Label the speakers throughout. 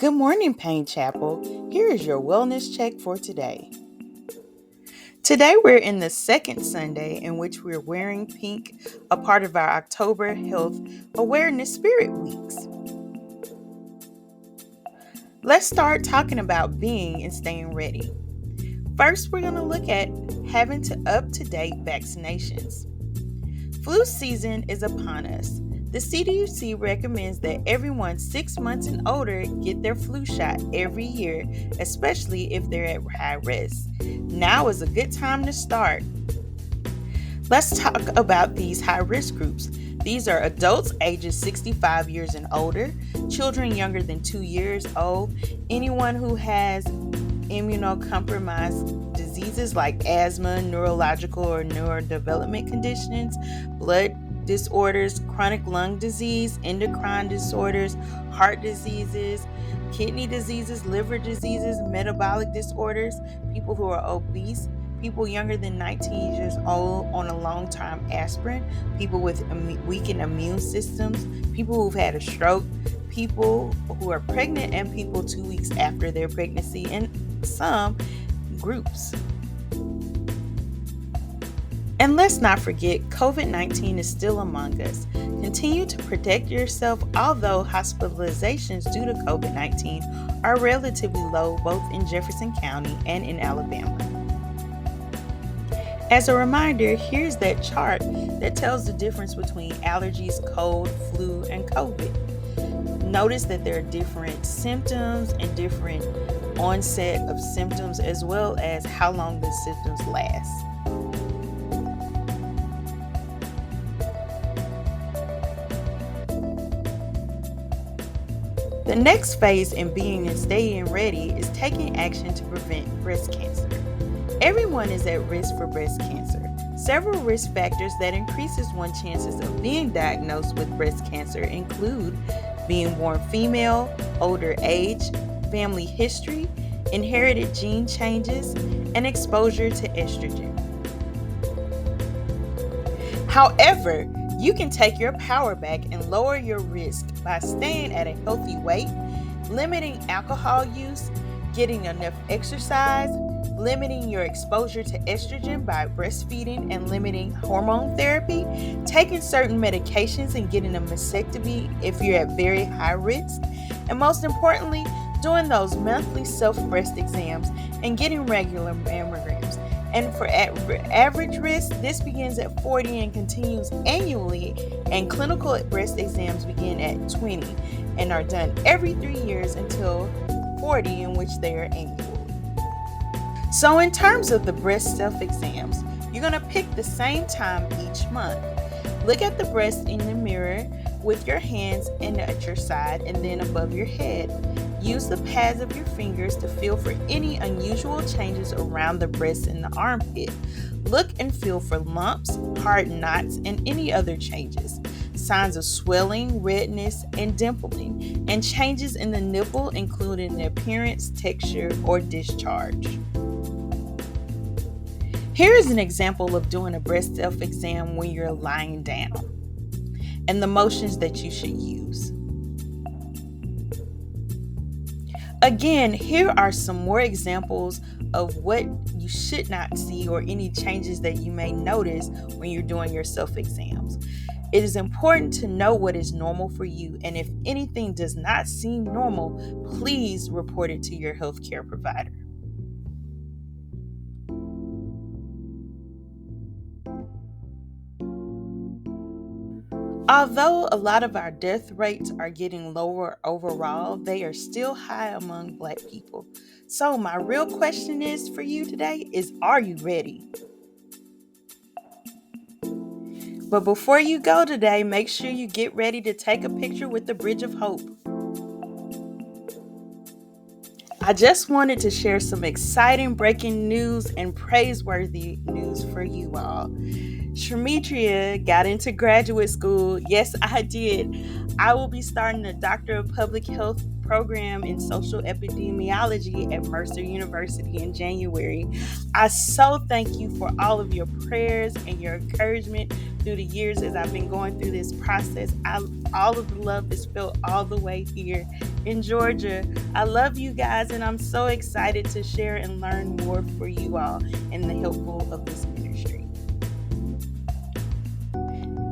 Speaker 1: Good morning, Payne Chapel. Here is your wellness check for today. Today, we're in the second Sunday in which we're wearing pink, a part of our October Health Awareness Spirit Weeks. Let's start talking about being and staying ready. First, we're going to look at having up-to-date vaccinations. Flu season is upon us. The CDC recommends that everyone 6 months and older get their flu shot every year, especially if they're at high risk. Now is a good time to start. Let's talk about these high-risk groups. These are adults ages 65 years and older, children younger than 2 years old, anyone who has immunocompromised diseases like asthma, neurological or neurodevelopment conditions, blood disorders, chronic lung disease, endocrine disorders, heart diseases, kidney diseases, liver diseases, metabolic disorders, people who are obese, people younger than 19 years old on a long-term aspirin, people with weakened immune systems, people who've had a stroke, people who are pregnant, and people 2 weeks after their pregnancy, and some groups. And let's not forget, COVID-19 is still among us. Continue to protect yourself, although hospitalizations due to COVID-19 are relatively low both in Jefferson County and in Alabama. As a reminder, here's that chart that tells the difference between allergies, cold, flu, and COVID. Notice that there are different symptoms and different onset of symptoms, as well as how long the symptoms last. The next phase in being and staying ready is taking action to prevent breast cancer. Everyone is at risk for breast cancer. Several risk factors that increases one's chances of being diagnosed with breast cancer include being born female, older age, family history, inherited gene changes, and exposure to estrogen. However, you can take your power back and lower your risk by staying at a healthy weight, limiting alcohol use, getting enough exercise, limiting your exposure to estrogen by breastfeeding and limiting hormone therapy, taking certain medications and getting a mastectomy if you're at very high risk, and most importantly, doing those monthly self-breast exams and getting regular mammograms. And for average risk, this begins at 40 and continues annually, and clinical breast exams begin at 20 and are done every 3 years until 40, in which they are annual. So in terms of the breast self-exams, you're going to pick the same time each month. Look at the breast in the mirror with your hands at your side and then above your head. Use the pads of your fingers to feel for any unusual changes around the breast and the armpit. Look and feel for lumps, hard knots, and any other changes. Signs of swelling, redness, and dimpling, and changes in the nipple, including the appearance, texture, or discharge. Here is an example of doing a breast self-exam when you're lying down, and the motions that you should use. Again, here are some more examples of what you should not see or any changes that you may notice when you're doing your self-exams. It is important to know what is normal for you, and if anything does not seem normal, please report it to your healthcare provider. Although a lot of our death rates are getting lower overall, they are still high among Black people. So my real question is for you today is, are you ready? But before you go today, make sure you get ready to take a picture with the Bridge of Hope. I just wanted to share some exciting breaking news and praiseworthy news for you all. Shremetria got into graduate school. Yes, I did. I will be starting a Doctor of Public Health program in social epidemiology at Mercer University in January. I so thank you for all of your prayers and your encouragement through the years as I've been going through this process. All of the love is felt all the way here in Georgia. I love you guys, and I'm so excited to share and learn more for you all in the helpful of this ministry.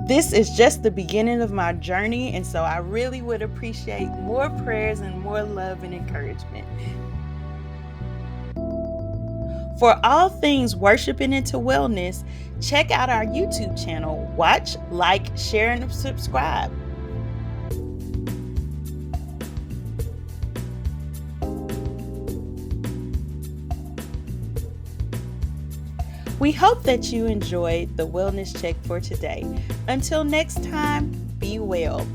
Speaker 1: This is just the beginning of my journey, and so I really would appreciate more prayers and more love and encouragement. For all things worshiping into wellness, check out our YouTube channel. Watch, like, share, and subscribe. We hope that you enjoyed the wellness check for today. Until next time, be well.